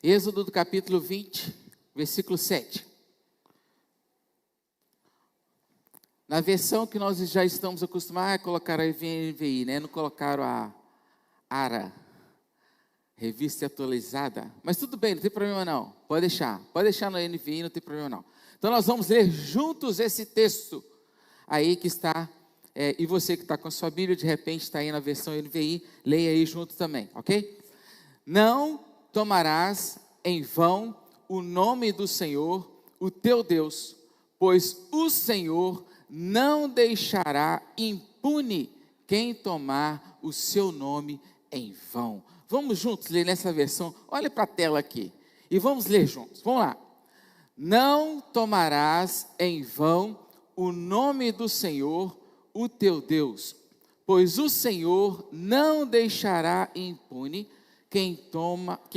Êxodo do capítulo 20, versículo 7. Na versão que nós já estamos acostumados a colocar a NVI, né? Não colocaram a ARA, revista atualizada. Mas tudo bem, não tem problema não. Pode deixar na NVI, não tem problema não. Então nós vamos ler juntos esse texto aí que está, e você que está com a sua Bíblia, de repente está aí na versão NVI, leia aí junto também, ok? Não tomarás em vão o nome do Senhor, o teu Deus, pois o Senhor não deixará impune quem tomar o seu nome em vão. Vamos juntos ler nessa versão, olha para a tela aqui, e vamos ler juntos, vamos lá. Não tomarás em vão o nome do Senhor, o teu Deus, pois o Senhor não deixará impune quem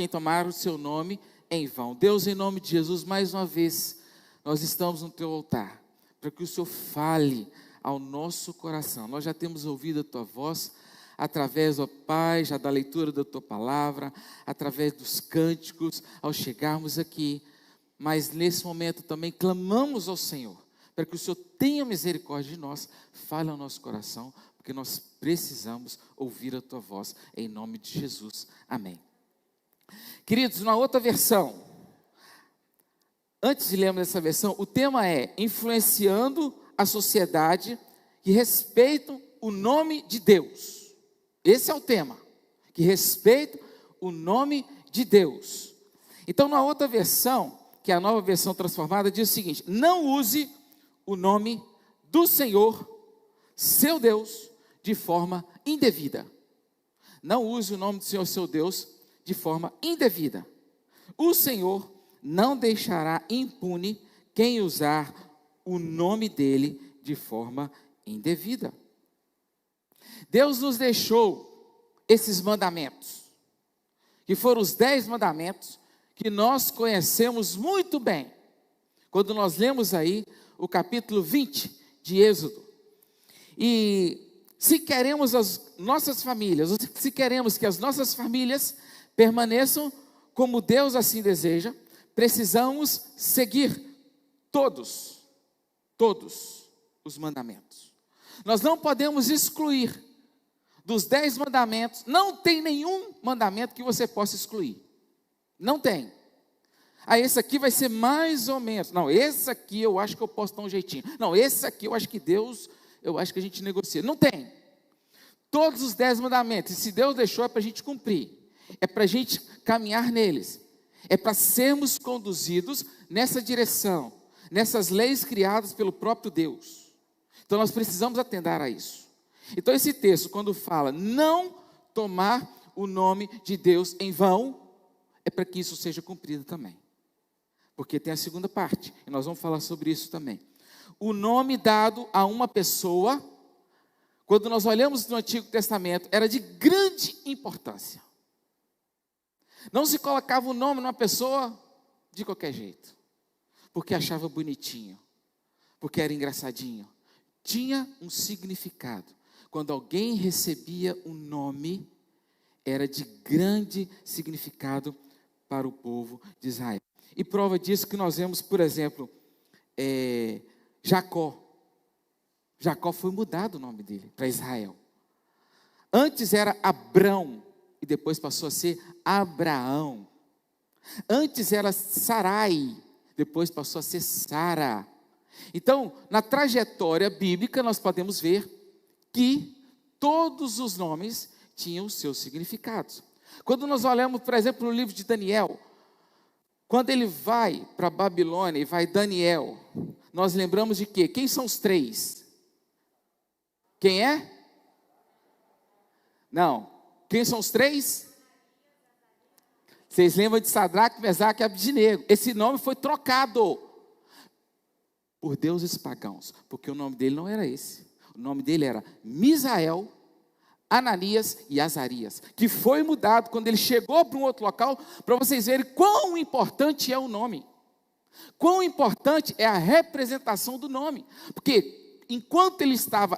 tomar o seu nome em vão. Deus, em nome de Jesus, mais uma vez, nós estamos no teu altar, para que o Senhor fale ao nosso coração. Nós já temos ouvido a tua voz, através, ó Pai, já da leitura da tua palavra, através dos cânticos, ao chegarmos aqui, mas nesse momento também clamamos ao Senhor, para que o Senhor tenha misericórdia de nós, fale ao nosso coração, porque nós precisamos ouvir a tua voz, em nome de Jesus, amém. Queridos, na outra versão, antes de lermos essa versão, o tema é influenciando a sociedade que respeitam o nome de Deus. Esse é o tema, que respeita o nome de Deus. Então, na outra versão, que é a nova versão transformada, diz o seguinte: não use o nome do Senhor, seu Deus, de forma indevida. Não use o nome do Senhor, seu Deus, de forma indevida. O Senhor não deixará impune quem usar o nome dele de forma indevida. Deus nos deixou esses mandamentos, que foram os 10 mandamentos, que nós conhecemos muito bem, quando nós lemos aí o capítulo 20 de Êxodo. E se queremos as nossas famílias, ou se queremos que as nossas famílias permaneçam como Deus assim deseja, precisamos seguir todos os mandamentos. Nós não podemos excluir dos 10 mandamentos, não tem nenhum mandamento que você possa excluir. Não tem. Esse aqui vai ser mais ou menos. Não, esse aqui eu acho que eu posso dar um jeitinho. Não, esse aqui eu acho que Deus, eu acho que a gente negocia. Não tem. Todos os 10 mandamentos, e se Deus deixou, é para a gente cumprir. É para a gente caminhar neles. É para sermos conduzidos nessa direção, nessas leis criadas pelo próprio Deus. Então nós precisamos atender a isso. Então esse texto, quando fala não tomar o nome de Deus em vão, é para que isso seja cumprido também. Porque tem a segunda parte, e nós vamos falar sobre isso também. O nome dado a uma pessoa, quando nós olhamos no Antigo Testamento, era de grande importância. Não se colocava o nome numa pessoa de qualquer jeito, porque achava bonitinho, porque era engraçadinho. Tinha um significado. Quando alguém recebia um nome, era de grande significado para o povo de Israel. E prova disso que nós vemos, por exemplo, Jacó. Jacó foi mudado o nome dele para Israel. Antes era Abrão, e depois passou a ser Abraão. Antes era Sarai, depois passou a ser Sara. Então, na trajetória bíblica, nós podemos ver que todos os nomes tinham os seus significados. Quando nós olhamos, por exemplo, no livro de Daniel, quando ele vai para a Babilônia e vai Daniel, nós lembramos de quê? Quem são os 3? Quem é? Não. Quem são os 3? Vocês lembram de Sadraque, Mesaque e Abdinego? Esse nome foi trocado por deuses pagãos, porque o nome dele não era esse. O nome dele era Misael, Ananias e Azarias, que foi mudado quando ele chegou para um outro local, para vocês verem quão importante é o nome, quão importante é a representação do nome, porque enquanto ele estava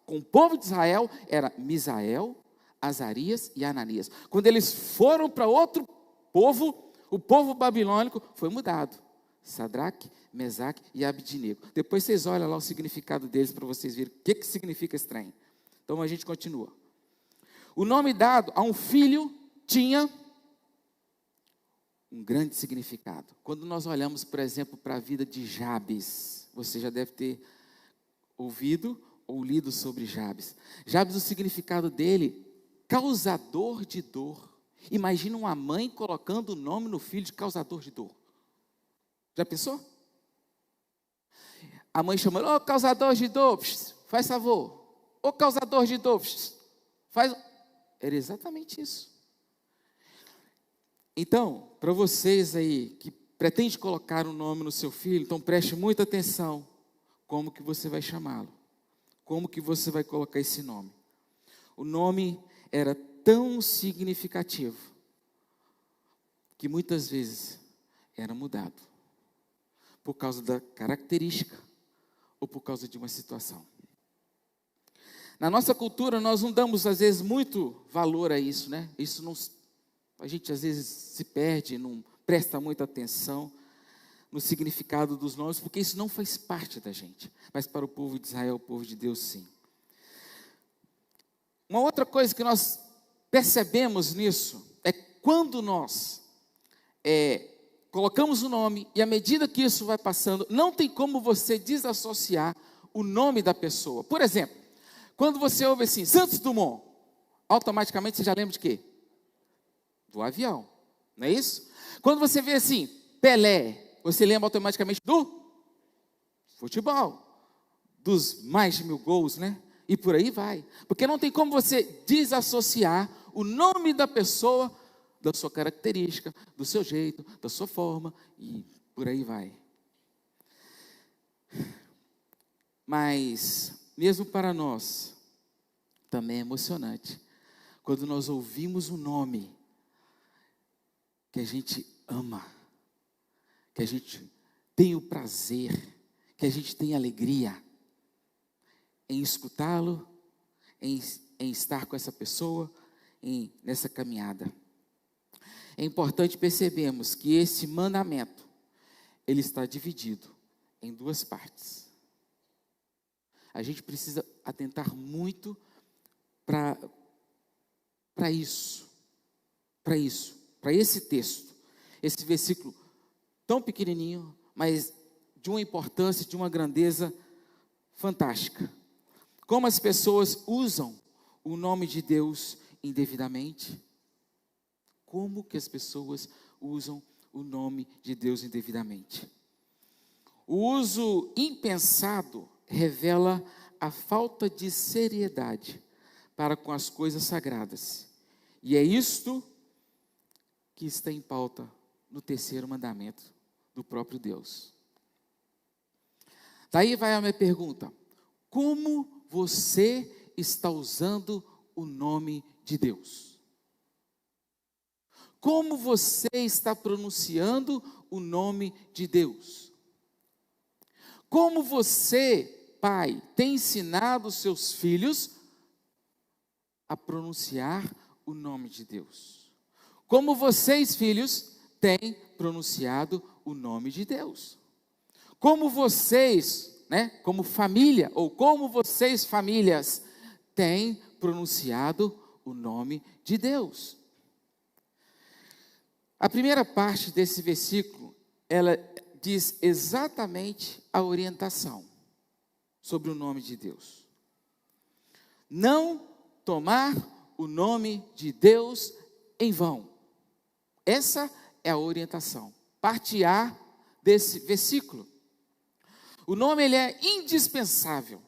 com o povo de Israel, era Misael, Azarias e Ananias. Quando eles foram para outro povo, O povo babilônico foi mudado. Sadraque, Mesaque e Abidnego. Depois vocês olham lá o significado deles para vocês verem o que significa esse trem. Então a gente continua. O nome dado a um filho tinha um grande significado. Quando nós olhamos, por exemplo, para a vida de Jabes, você já deve ter ouvido ou lido sobre Jabes. Jabes, o significado dele, causador de dor. Imagina uma mãe colocando o nome no filho de causador de dor. Já pensou? A mãe chamando, ô causador de dor, faz favor. Ô causador de dor, faz. Era exatamente isso. Então, para vocês aí que pretende colocar um nome no seu filho, então preste muita atenção como que você vai chamá-lo. Como que você vai colocar esse nome. O nome era tão significativo que muitas vezes era mudado por causa da característica ou por causa de uma situação. Na nossa cultura, nós não damos, às vezes, muito valor a isso, né? Isso não, a gente, às vezes, se perde, não presta muita atenção no significado dos nomes, porque isso não faz parte da gente. Mas para o povo de Israel, o povo de Deus, sim. Uma outra coisa que nós percebemos nisso é quando nós colocamos o nome, e à medida que isso vai passando, não tem como você desassociar o nome da pessoa. Por exemplo, quando você ouve assim, Santos Dumont, automaticamente você já lembra de quê? Do avião, não é isso? Quando você vê assim, Pelé, você lembra automaticamente do futebol, dos mais de 1000 gols, né? E por aí vai. Porque não tem como você desassociar o nome da pessoa da sua característica, do seu jeito, da sua forma, e por aí vai. Mas, mesmo para nós, também é emocionante, quando nós ouvimos um nome que a gente ama, que a gente tem o prazer, que a gente tem alegria em escutá-lo, em estar com essa pessoa, nessa caminhada. É importante percebermos que esse mandamento, ele está dividido em 2 partes. A gente precisa atentar muito para esse texto, esse versículo tão pequenininho, mas de uma importância, de uma grandeza fantástica. Como as pessoas usam o nome de Deus indevidamente. Como que as pessoas usam o nome de Deus indevidamente? O uso impensado revela a falta de seriedade para com as coisas sagradas. E é isto que está em pauta no 3º mandamento do próprio Deus. Daí vai a minha pergunta: como você está usando o nome de Deus? Como você está pronunciando o nome de Deus? Como você, pai, tem ensinado os seus filhos a pronunciar o nome de Deus? Como vocês, filhos, têm pronunciado o nome de Deus? Como vocês, como família, ou como vocês, famílias, têm pronunciado o nome de Deus? A primeira parte desse versículo, ela diz exatamente a orientação sobre o nome de Deus. Não tomar o nome de Deus em vão. Essa é a orientação. Parte A desse versículo. O nome, ele é indispensável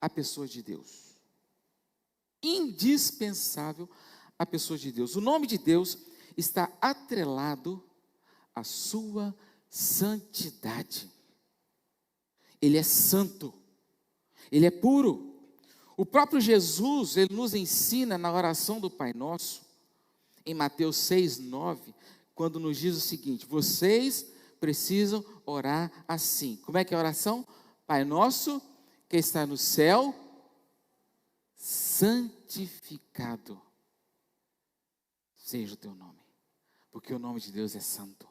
à pessoa de Deus. Indispensável à pessoa de Deus. O nome de Deus está atrelado à sua santidade. Ele é santo, ele é puro. O próprio Jesus, ele nos ensina na oração do Pai Nosso, em Mateus 6:9, quando nos diz o seguinte: vocês precisam orar assim. Como é que é a oração? Pai Nosso, que está no céu, santificado seja o teu nome. Porque o nome de Deus é santo.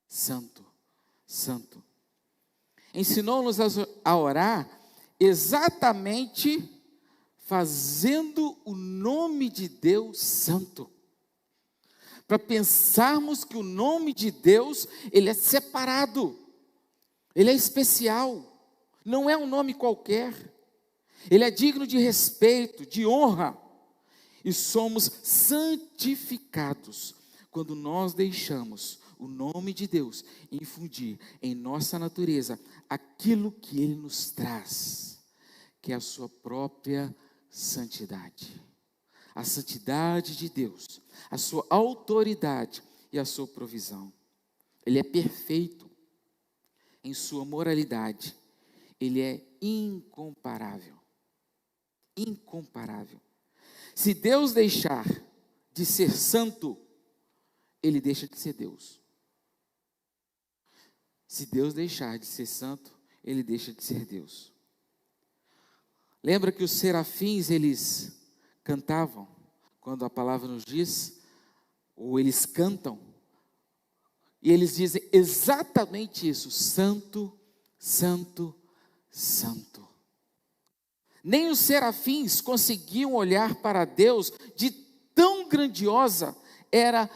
Santo, santo. Ensinou-nos a orar exatamente fazendo o nome de Deus santo. Para pensarmos que o nome de Deus, ele é separado, ele é especial, não é um nome qualquer, ele é digno de respeito, de honra, e somos santificados quando nós deixamos o nome de Deus infundir em nossa natureza aquilo que ele nos traz, que é a sua própria santidade. A santidade de Deus, a sua autoridade e a sua provisão. Ele é perfeito em sua moralidade. Ele é incomparável. Incomparável. Se Deus deixar de ser santo, ele deixa de ser Deus. Se Deus deixar de ser santo, ele deixa de ser Deus. Lembra que os serafins, eles cantavam, quando a palavra nos diz, ou eles cantam, e eles dizem exatamente isso: santo, santo, santo. Nem os serafins conseguiam olhar para Deus, de tão grandiosa era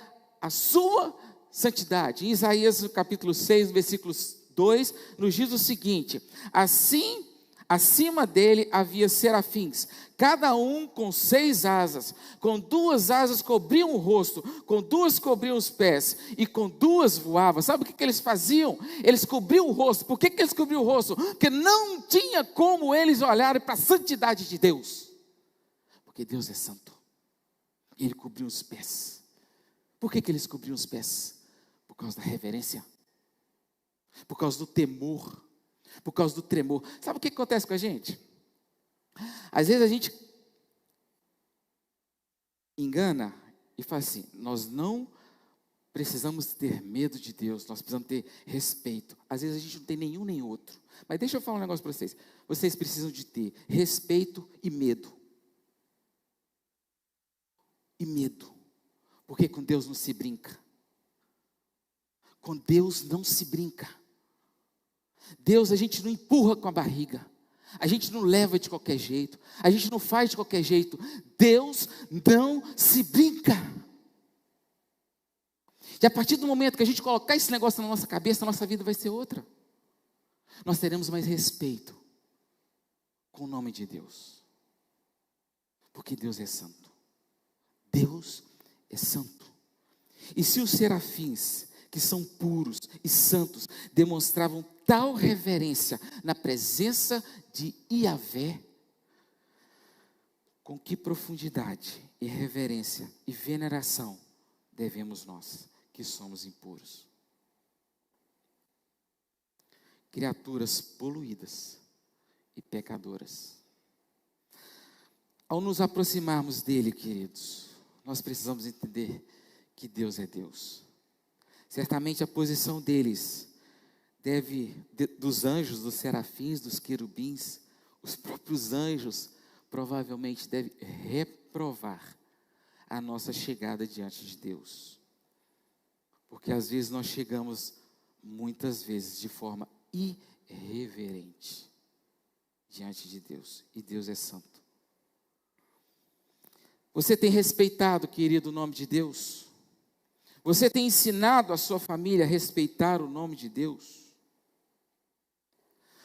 a sua santidade. Em Isaías, no capítulo 6, versículo 2, nos diz o seguinte: assim, acima dele havia serafins, cada um com 6 asas, com 2 asas cobriam o rosto, com 2 cobriam os pés, e com 2 voavam. Sabe o que eles faziam? Eles cobriam o rosto. Por que eles cobriam o rosto? Porque não tinha como eles olharem para a santidade de Deus, porque Deus é santo. E ele cobriu os pés. Por que eles cobriam os pés? Por causa da reverência, por causa do temor, por causa do tremor. Sabe o que acontece com a gente? Às vezes a gente engana e fala assim: nós não precisamos ter medo de Deus, nós precisamos ter respeito. Às vezes a gente não tem nenhum nem outro. Mas deixa eu falar um negócio para vocês. Vocês precisam de ter respeito e medo. E medo. Porque com Deus não se brinca. Com Deus não se brinca. Deus a gente não empurra com a barriga, a gente não leva de qualquer jeito, a gente não faz de qualquer jeito. Deus não se brinca. E a partir do momento que a gente colocar esse negócio na nossa cabeça, a nossa vida vai ser outra. Nós teremos mais respeito com o nome de Deus, porque Deus é santo. Deus é santo. E se os serafins, que são puros e santos, demonstravam tal reverência na presença de Yahvé, com que profundidade e reverência e veneração devemos nós, que somos impuros? Criaturas poluídas e pecadoras. Ao nos aproximarmos dele, queridos, nós precisamos entender que Deus é Deus. Certamente a posição deles dos anjos, dos serafins, dos querubins, os próprios anjos provavelmente devem reprovar a nossa chegada diante de Deus. Porque às vezes nós chegamos, muitas vezes, de forma irreverente diante de Deus. E Deus é santo. Você tem respeitado, querido, o nome de Deus? Você tem ensinado a sua família a respeitar o nome de Deus?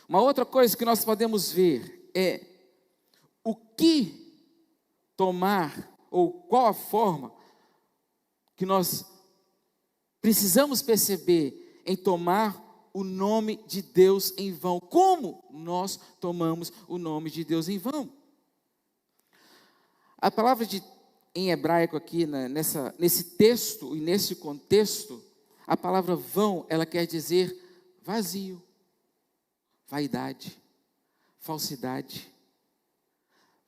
Uma outra coisa que nós podemos ver é o que tomar, ou qual a forma que nós precisamos perceber em tomar o nome de Deus em vão. Como nós tomamos o nome de Deus em vão? A palavra em hebraico aqui, nesse texto e nesse contexto, a palavra vão, ela quer dizer vazio, vaidade, falsidade,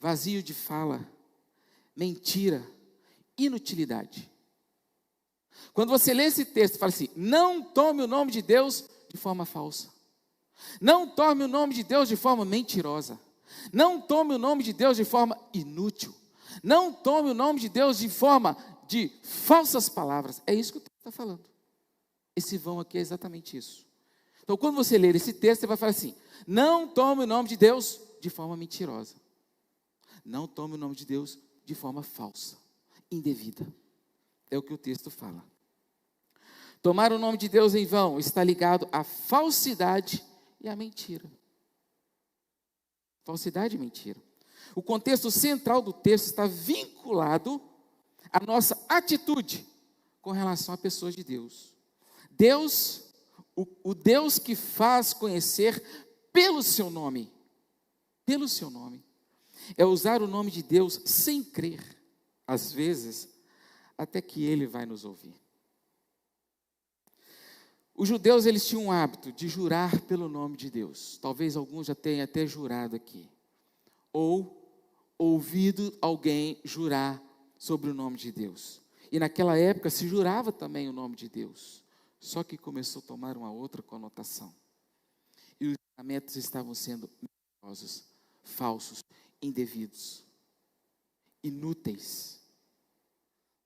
vazio de fala, mentira, inutilidade. Quando você lê esse texto, fala assim: não tome o nome de Deus de forma falsa, não tome o nome de Deus de forma mentirosa, não tome o nome de Deus de forma inútil, não tome o nome de Deus de forma de falsas palavras. É isso que o texto está falando. Esse vão aqui é exatamente isso. Então, quando você ler esse texto, você vai falar assim: não tome o nome de Deus de forma mentirosa. Não tome o nome de Deus de forma falsa, indevida. É o que o texto fala. Tomar o nome de Deus em vão está ligado à falsidade e à mentira. Falsidade e mentira. O contexto central do texto está vinculado à nossa atitude com relação a pessoas de Deus. Deus, o Deus que faz conhecer pelo seu nome, é usar o nome de Deus sem crer, às vezes, até que Ele vai nos ouvir. Os judeus, eles tinham um hábito de jurar pelo nome de Deus. Talvez alguns já tenham até jurado aqui. Ou ouvido alguém jurar sobre o nome de Deus. E naquela época se jurava também o nome de Deus. Só que começou a tomar uma outra conotação. E os juramentos estavam sendo mentirosos, falsos, indevidos, inúteis.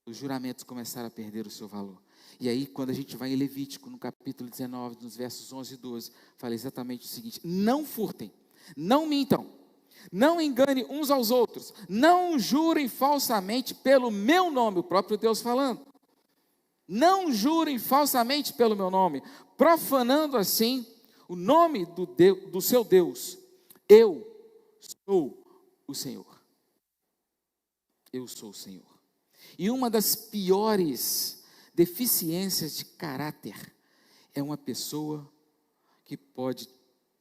Os juramentos começaram a perder o seu valor. E aí, quando a gente vai em Levítico, no capítulo 19, nos versos 11 e 12, fala exatamente o seguinte: não furtem, não mintam, não engane uns aos outros, não jurem falsamente pelo meu nome, o próprio Deus falando. Não jurem falsamente pelo meu nome, profanando assim o nome do seu Deus. Eu sou o Senhor. Eu sou o Senhor. E uma das piores deficiências de caráter é uma pessoa que pode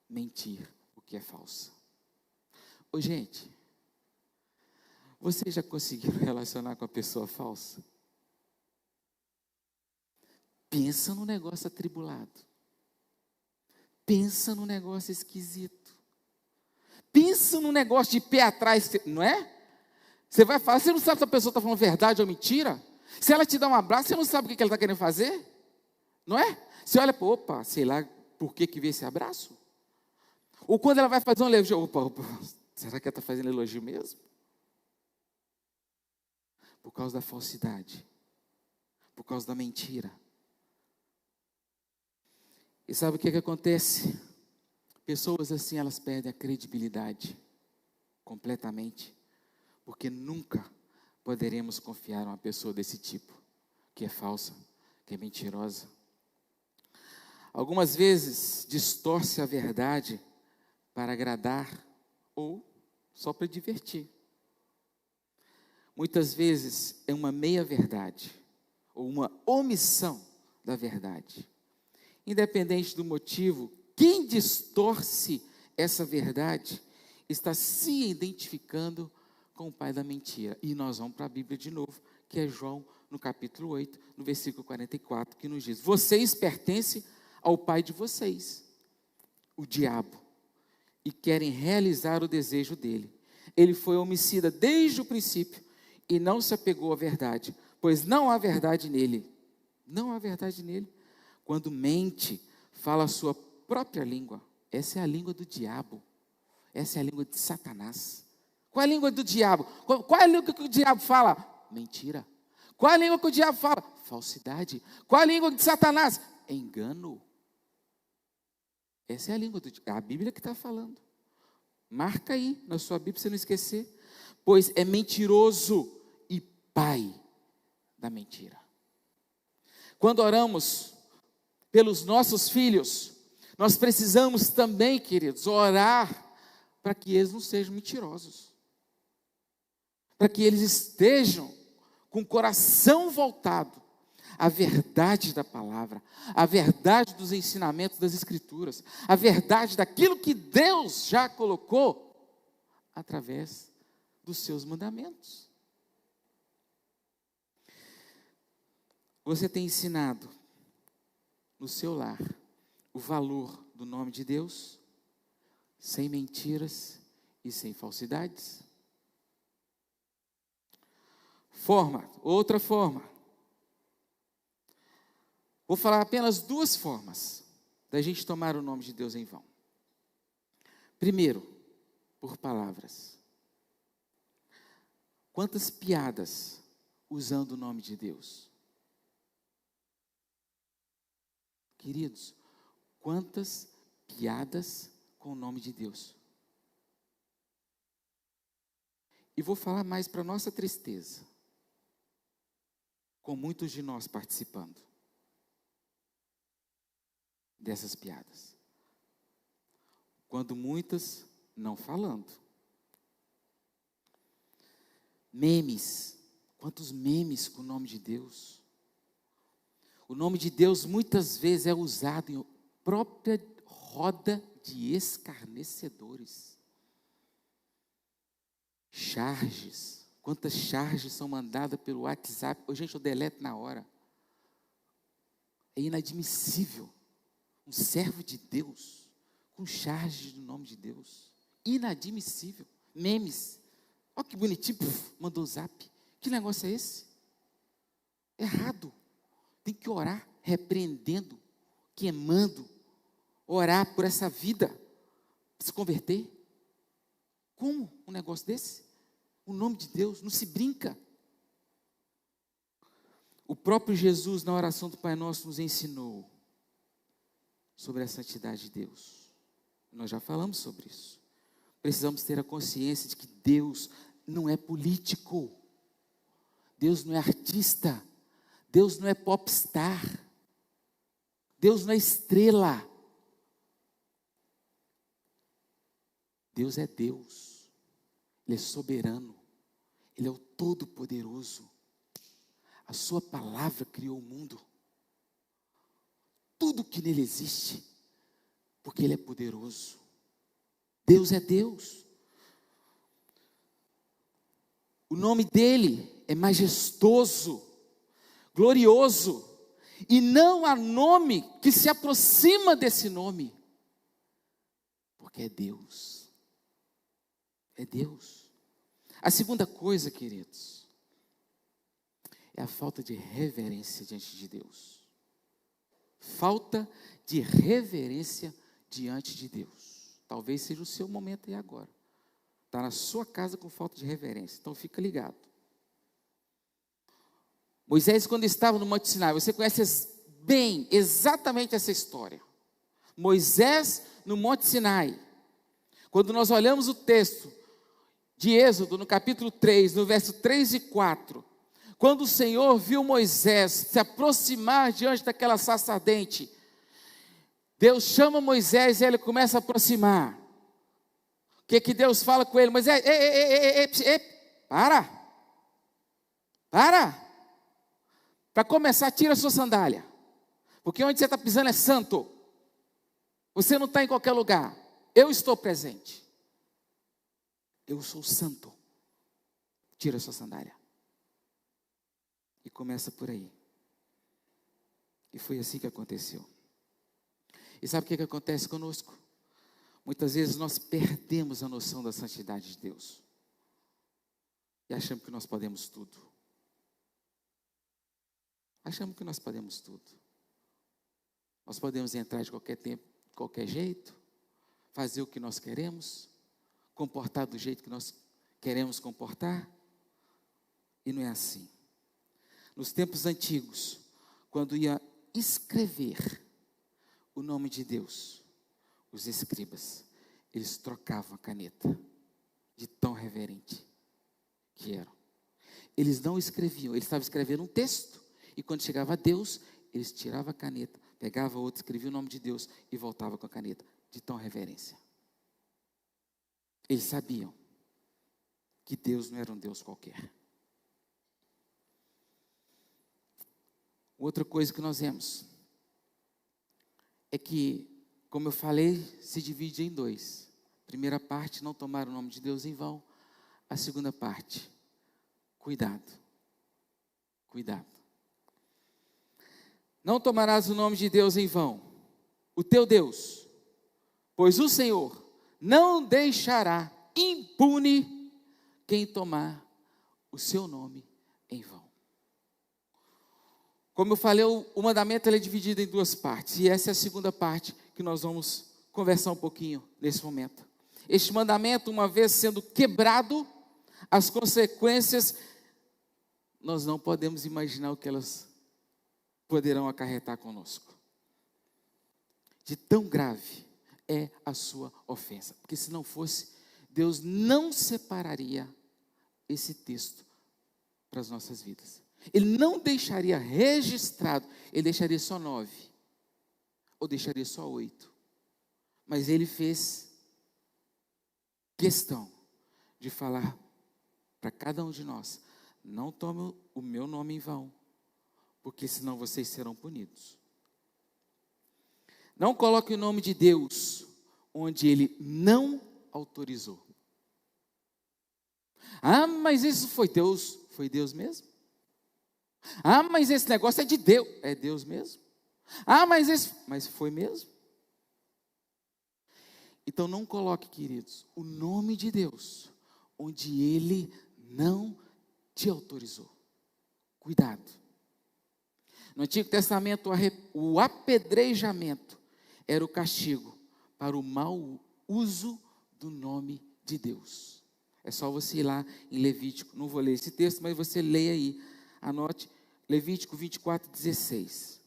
mentir o que é falso. Ô, gente, vocês já conseguiram relacionar com a pessoa falsa? Pensa no negócio atribulado. Pensa no negócio esquisito. Pensa no negócio de pé atrás, não é? Você vai falar, você não sabe se a pessoa está falando verdade ou mentira? Se ela te dá um abraço, você não sabe o que ela está querendo fazer? Não é? Você olha para, opa, sei lá por que veio esse abraço. Ou quando ela vai fazer um elogio, opa, será que ela está fazendo elogio mesmo? Por causa da falsidade. Por causa da mentira. E sabe o que acontece? Pessoas assim, elas perdem a credibilidade completamente. Porque nunca poderemos confiar em uma pessoa desse tipo, que é falsa, que é mentirosa. Algumas vezes distorce a verdade para agradar ou só para divertir. Muitas vezes é uma meia-verdade ou uma omissão da verdade. Independente do motivo, quem distorce essa verdade está se identificando com o pai da mentira. E nós vamos para a Bíblia de novo, que é João, no capítulo 8, no versículo 44, que nos diz: vocês pertencem ao pai de vocês, o diabo, e querem realizar o desejo dele. Ele foi homicida desde o princípio e não se apegou à verdade, pois não há verdade nele. Não há verdade nele. Quando mente, fala a sua própria língua. Essa é a língua do diabo. Essa é a língua de Satanás. Qual é a língua do diabo? Qual é a língua que o diabo fala? Mentira. Qual é a língua que o diabo fala? Falsidade. Qual é a língua de Satanás? Engano. Essa é a língua do diabo. É a Bíblia que está falando. Marca aí na sua Bíblia para você não esquecer. Pois é mentiroso e pai da mentira. Quando oramos pelos nossos filhos, nós precisamos também, queridos, orar para que eles não sejam mentirosos. Para que eles estejam com o coração voltado à verdade da palavra, à verdade dos ensinamentos das Escrituras, à verdade daquilo que Deus já colocou através dos seus mandamentos. Você tem ensinado no seu lar o valor do nome de Deus, sem mentiras e sem falsidades? Outra forma. Vou falar apenas duas formas da gente tomar o nome de Deus em vão. Primeiro, por palavras. Quantas piadas usando o nome de Deus? Queridos, quantas piadas com o nome de Deus. E vou falar mais para nossa tristeza, com muitos de nós participando dessas piadas. Quando muitas não falando. Memes, quantos memes com o nome de Deus. O nome de Deus muitas vezes é usado em própria roda de escarnecedores. Charges, quantas charges são mandadas pelo WhatsApp? Oh, gente, eu deleto na hora. É inadmissível um servo de Deus com charges do nome de Deus. Inadmissível. Memes. Olha que bonitinho, mandou o zap. Que negócio é esse? Errado. Tem que orar, repreendendo, queimando, orar por essa vida, se converter. Como um negócio desse? O nome de Deus, não se brinca. O próprio Jesus, na oração do Pai Nosso, nos ensinou sobre a santidade de Deus. Nós já falamos sobre isso. Precisamos ter a consciência de que Deus não é político. Deus não é artista. Deus não é popstar. Deus não é estrela. Deus é Deus. Ele é soberano. Ele é o Todo-Poderoso. A sua palavra criou o mundo. Tudo que nele existe, porque ele é poderoso. Deus é Deus. O nome dele é majestoso, glorioso, e não há nome que se aproxima desse nome, porque é Deus. É Deus. A segunda coisa, queridos, é a falta de reverência diante de Deus. Falta de reverência diante de Deus. Talvez seja o seu momento aí agora. Está na sua casa com falta de reverência. Então fica ligado. Moisés, quando estava no Monte Sinai, você conhece bem, exatamente essa história. Moisés no Monte Sinai. Quando nós olhamos o texto de Êxodo, no capítulo 3, no verso 3 e 4, quando o Senhor viu Moisés se aproximar diante daquela sarça ardente, Deus chama Moisés e ele começa a aproximar. O que Deus fala com ele? Moisés, para. Para começar, tira a sua sandália. Porque onde você está pisando é santo. Você não está em qualquer lugar. Eu estou presente. Eu sou santo. Tira a sua sandália. E começa por aí. E foi assim que aconteceu. E sabe o que acontece conosco? Muitas vezes nós perdemos a noção da santidade de Deus. E achamos que nós podemos tudo. Achamos que nós podemos tudo. Nós podemos entrar de qualquer tempo, de qualquer jeito, fazer o que nós queremos, comportar do jeito que nós queremos comportar. E não é assim. Nos tempos antigos, quando ia escrever o nome de Deus, os escribas, eles trocavam a caneta, de tão reverente que eram. Eles não escreviam, eles estavam escrevendo um texto, e quando chegava a Deus, eles tiravam a caneta, pegavam outro, escreviam o nome de Deus, e voltavam com a caneta, de tão reverência. Eles sabiam que Deus não era um Deus qualquer. Outra coisa que nós vemos é que, como eu falei, se divide em dois. Primeira parte, não tomar o nome de Deus em vão. A segunda parte, cuidado. Cuidado. Não tomarás o nome de Deus em vão, o teu Deus, pois o Senhor não deixará impune quem tomar o seu nome em vão. Como eu falei, o mandamento ele é dividido em duas partes, e essa é a segunda parte que nós vamos conversar um pouquinho nesse momento. Este mandamento, uma vez sendo quebrado, as consequências nós não podemos imaginar o que elas poderão acarretar conosco. De tão grave é a sua ofensa. Porque se não fosse, Deus não separaria esse texto para as nossas vidas. Ele não deixaria registrado, ele deixaria só 9, ou deixaria só 8. Mas ele fez questão de falar para cada um de nós: não tome o meu nome em vão, porque senão vocês serão punidos. Não coloque o nome de Deus onde ele não autorizou. Ah, mas isso foi Deus mesmo? Ah, mas esse negócio é de Deus. É Deus mesmo? Ah, mas foi mesmo? Então não coloque, queridos, o nome de Deus onde ele não te autorizou. Cuidado. No Antigo Testamento, o apedrejamento era o castigo para o mau uso do nome de Deus. É só você ir lá em Levítico, não vou ler esse texto, mas você leia aí, anote, Levítico 24:16.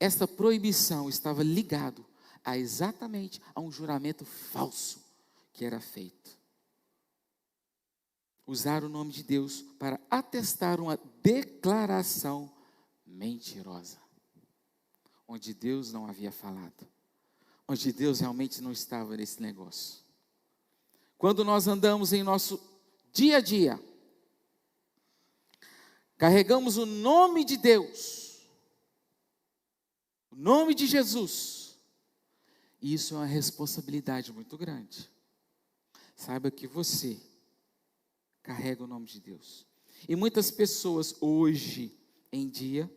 Esta proibição estava ligado exatamente a um juramento falso que era feito. Usar o nome de Deus para atestar uma declaração mentirosa, onde Deus não havia falado, onde Deus realmente não estava nesse negócio. Quando nós andamos em nosso dia a dia, carregamos o nome de Deus, o nome de Jesus, e isso é uma responsabilidade muito grande. Saiba que você carrega o nome de Deus. E muitas pessoas hoje em dia,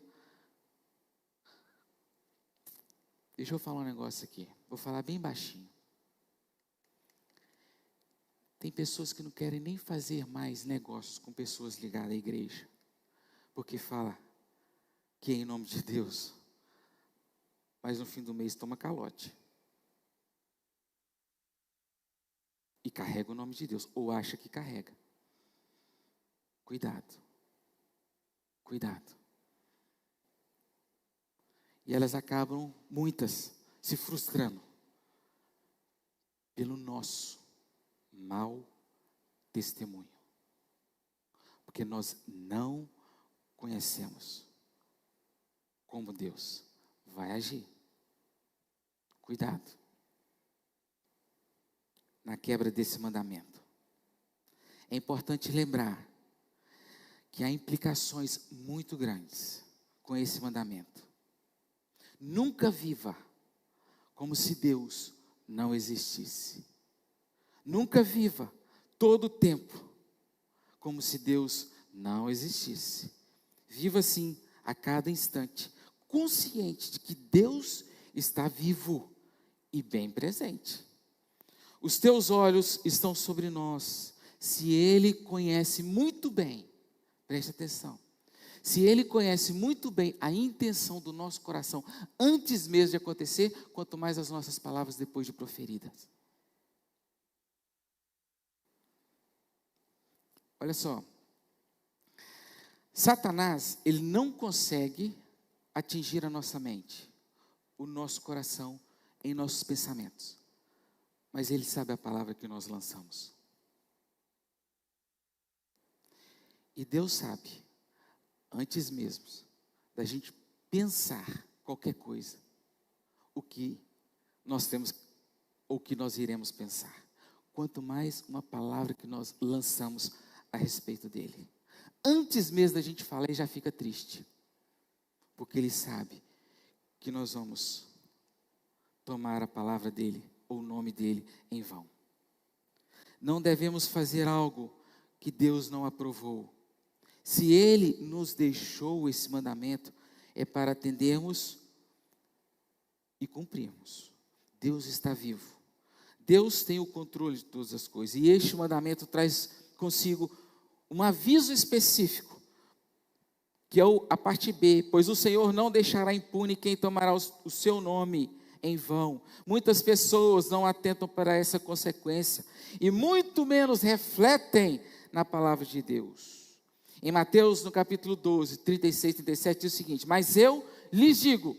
deixa eu falar um negócio aqui, vou falar bem baixinho. Tem pessoas que não querem nem fazer mais negócios com pessoas ligadas à igreja, porque fala que é em nome de Deus, mas no fim do mês toma calote. E carrega o nome de Deus, ou acha que carrega. Cuidado. Cuidado. E elas acabam, muitas, se frustrando pelo nosso mau testemunho. Porque nós não conhecemos como Deus vai agir. Cuidado na quebra desse mandamento. É importante lembrar que há implicações muito grandes com esse mandamento. Nunca viva como se Deus não existisse. Nunca viva todo o tempo como se Deus não existisse. Viva assim a cada instante, consciente de que Deus está vivo e bem presente. Os teus olhos estão sobre nós. Se Ele conhece muito bem, preste atenção, se Ele conhece muito bem a intenção do nosso coração, antes mesmo de acontecer, quanto mais as nossas palavras depois de proferidas. Olha só, Satanás, ele não consegue atingir a nossa mente, o nosso coração, em nossos pensamentos, mas ele sabe a palavra que nós lançamos. E Deus sabe, antes mesmo da gente pensar qualquer coisa, o que nós temos, ou que nós iremos pensar. Quanto mais uma palavra que nós lançamos a respeito dele. Antes mesmo da gente falar, ele já fica triste. Porque ele sabe que nós vamos tomar a palavra dele, ou o nome dele, em vão. Não devemos fazer algo que Deus não aprovou. Se Ele nos deixou esse mandamento, é para atendermos e cumprirmos. Deus está vivo. Deus tem o controle de todas as coisas. E este mandamento traz consigo um aviso específico, que é a parte B. Pois o Senhor não deixará impune quem tomará o seu nome em vão. Muitas pessoas não atentam para essa consequência, e muito menos refletem na palavra de Deus. Em Mateus, no capítulo 12, 36, 37, diz o seguinte: mas eu lhes digo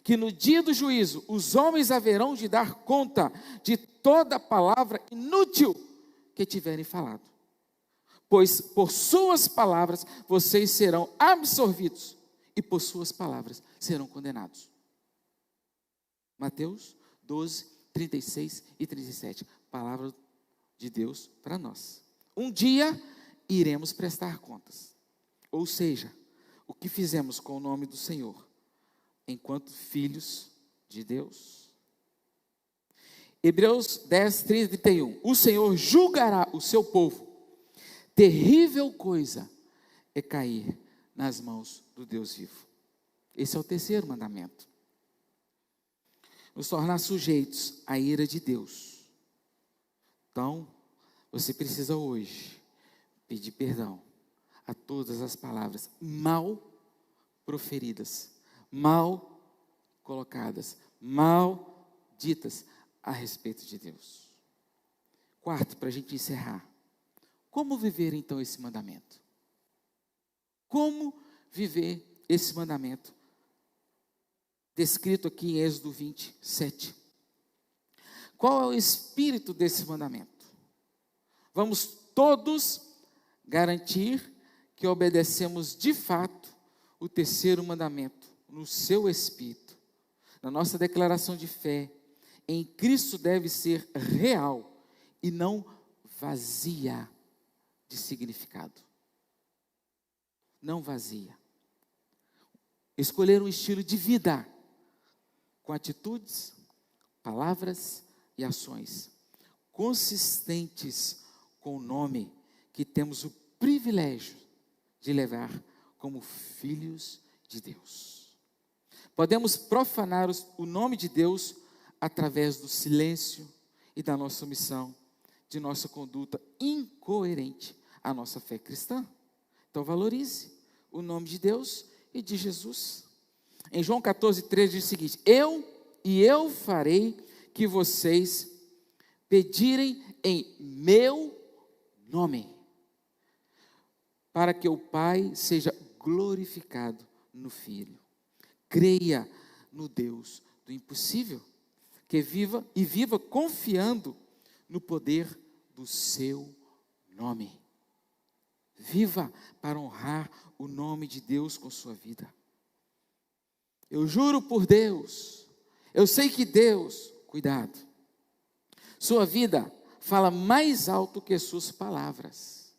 que no dia do juízo os homens haverão de dar conta de toda palavra inútil que tiverem falado. Pois por suas palavras vocês serão absolvidos e por suas palavras serão condenados. Mateus 12, 36 e 37. Palavra de Deus para nós. Um dia iremos prestar contas. Ou seja, o que fizemos com o nome do Senhor, enquanto filhos de Deus. Hebreus 10, 30 e 31. O Senhor julgará o seu povo. Terrível coisa é cair nas mãos do Deus vivo. Esse é o terceiro mandamento. Nos tornar sujeitos à ira de Deus. Então, você precisa hoje pedir perdão a todas as palavras mal proferidas, mal colocadas, mal ditas a respeito de Deus. Quarto, para a gente encerrar. Como viver então esse mandamento? Como viver esse mandamento? Descrito aqui em Êxodo 27. Qual é o espírito desse mandamento? Vamos todos garantir que obedecemos de fato o terceiro mandamento, no seu espírito. Na nossa declaração de fé, em Cristo deve ser real e não vazia de significado. Não vazia. Escolher um estilo de vida com atitudes, palavras e ações consistentes com o nome que temos o privilégio de levar como filhos de Deus. Podemos profanar o nome de Deus através do silêncio e da nossa omissão, de nossa conduta incoerente à nossa fé cristã. Então valorize o nome de Deus e de Jesus. Em João 14, 13 diz o seguinte: eu farei que vocês pedirem em meu nome, para que o Pai seja glorificado no Filho. Creia no Deus do impossível, que viva confiando no poder do seu nome. Viva para honrar o nome de Deus com sua vida. Eu juro por Deus, eu sei que Deus, cuidado, sua vida fala mais alto que suas palavras.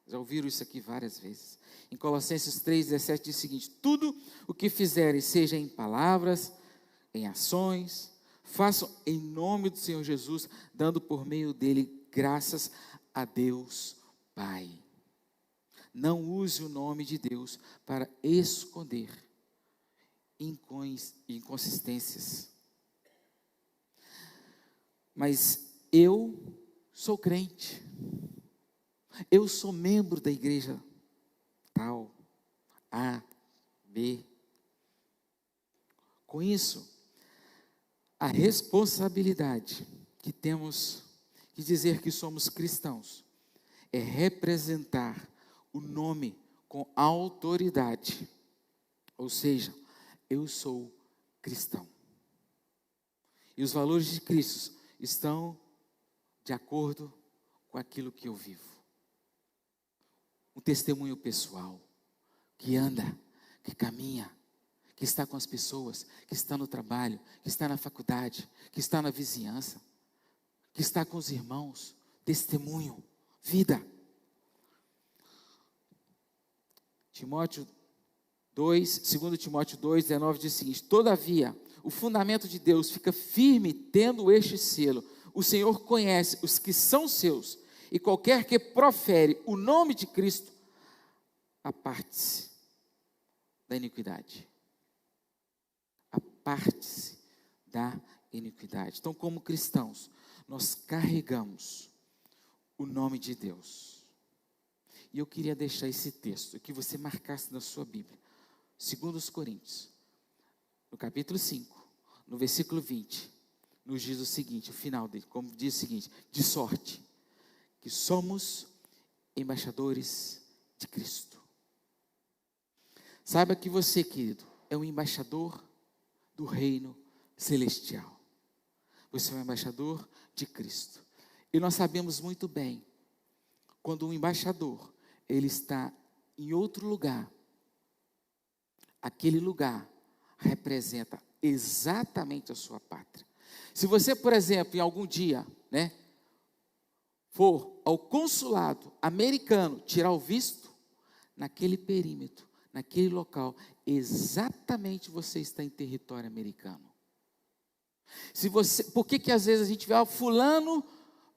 Já ouviram isso aqui várias vezes. Em Colossenses 3,17 diz o seguinte: tudo o que fizerem, seja em palavras, em ações, façam em nome do Senhor Jesus, dando por meio dele graças a Deus Pai. Não use o nome de Deus para esconder inconsistências. Mas eu sou crente, eu sou membro da igreja tal, A, B. Com isso, a responsabilidade que temos de dizer que somos cristãos é representar o nome com autoridade. Ou seja, eu sou cristão. E os valores de Cristo estão de acordo com aquilo que eu vivo. Um testemunho pessoal, que anda, que caminha, que está com as pessoas, que está no trabalho, que está na faculdade, que está na vizinhança, que está com os irmãos. Testemunho, vida. Timóteo 2 Timóteo 2, 19 diz o seguinte: todavia, o fundamento de Deus fica firme tendo este selo: o Senhor conhece os que são seus, e qualquer que profere o nome de Cristo, aparte-se da iniquidade. Aparte-se da iniquidade. Então, como cristãos, nós carregamos o nome de Deus. E eu queria deixar esse texto, que você marcasse na sua Bíblia. 2 Coríntios, no capítulo 5, no versículo 20, nos diz o seguinte, o final dele, como diz o seguinte: de sorte que somos embaixadores de Cristo. Saiba que você, querido, é um embaixador do reino celestial. Você é um embaixador de Cristo. E nós sabemos muito bem, quando um embaixador, ele está em outro lugar, aquele lugar representa exatamente a sua pátria. Se você, por exemplo, em algum dia, for ao consulado americano tirar o visto, naquele perímetro, naquele local, exatamente você está em território americano. Por que às vezes a gente vê, fulano,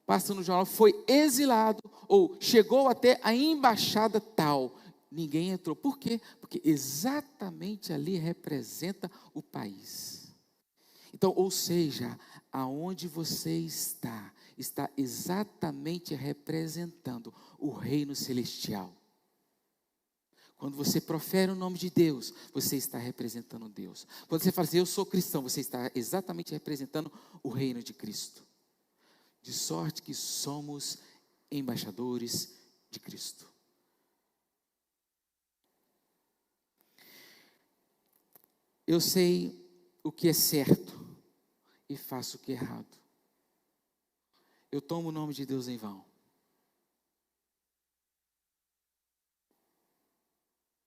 passa no jornal, foi exilado, ou chegou até a embaixada tal, ninguém entrou. Por quê? Porque exatamente ali representa o país. Então, ou seja, aonde você está exatamente representando o reino celestial. Quando você profere o nome de Deus, você está representando Deus. Quando você fala assim, eu sou cristão, você está exatamente representando o reino de Cristo. De sorte que somos embaixadores de Cristo. Eu sei o que é certo e faço o que é errado. Eu tomo o nome de Deus em vão.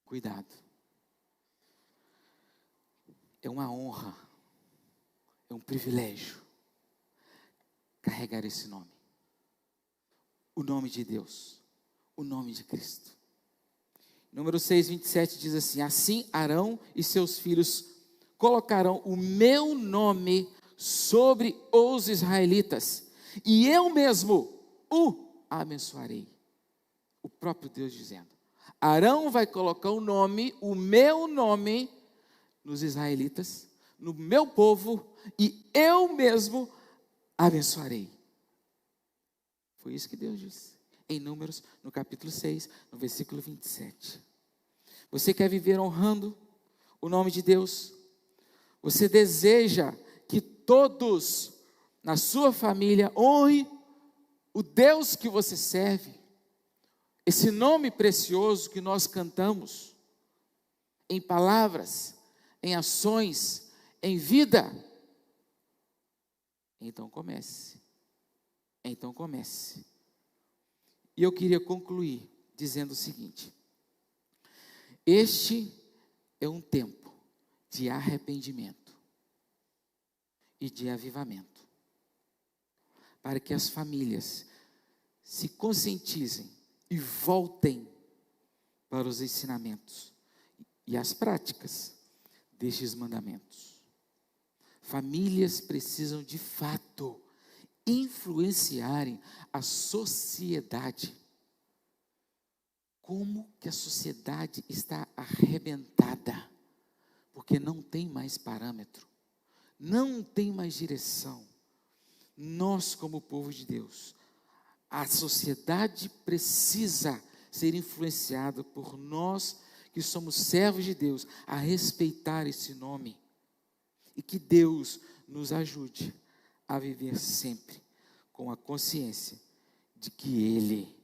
Cuidado. É uma honra, é um privilégio carregar esse nome. O nome de Deus, o nome de Cristo. Número 6, 27 diz assim: assim Arão e seus filhos colocarão o meu nome sobre os israelitas, e eu mesmo o abençoarei. O próprio Deus dizendo. Arão vai colocar o meu nome, nos israelitas, no meu povo, e eu mesmo abençoarei. Foi isso que Deus disse, em Números, no capítulo 6, no versículo 27. Você quer viver honrando o nome de Deus? Você deseja que todos na sua família honrem o Deus que você serve? Esse nome precioso que nós cantamos, em palavras, em ações, em vida. Então comece. E eu queria concluir dizendo o seguinte: este é um tempo de arrependimento e de avivamento, para que as famílias se conscientizem e voltem para os ensinamentos e as práticas destes mandamentos. Famílias precisam de fato influenciarem a sociedade. Como que a sociedade está arrebentada, porque não tem mais parâmetro, não tem mais direção. Nós, como povo de Deus, a sociedade precisa ser influenciada por nós, que somos servos de Deus, a respeitar esse nome. E que Deus nos ajude a viver sempre com a consciência de que Ele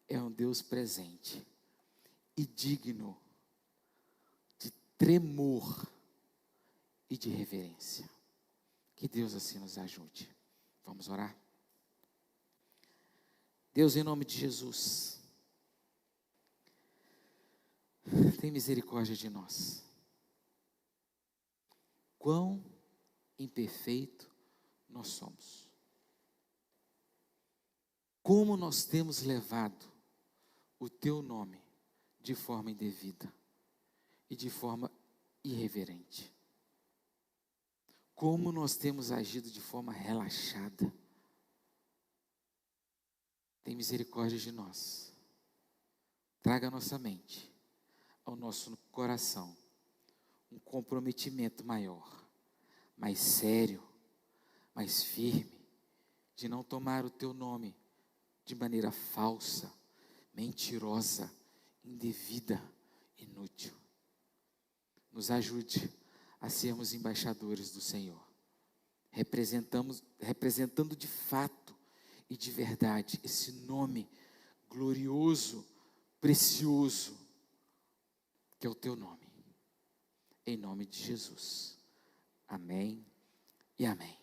é um Deus presente e digno de tremor e de reverência. Que Deus assim nos ajude. Vamos orar? Deus, em nome de Jesus, tem misericórdia de nós. Quão imperfeito nós somos. Como nós temos levado o Teu nome de forma indevida e de forma irreverente. Como nós temos agido de forma relaxada. Tem misericórdia de nós. Traga à nossa mente, ao nosso coração, um comprometimento maior, mais sério, mais firme, de não tomar o Teu nome de maneira falsa, mentirosa, indevida, inútil. Nos ajude a sermos embaixadores do Senhor, representando de fato e de verdade esse nome glorioso, precioso, que é o teu nome. Em nome de Jesus. Amém e amém.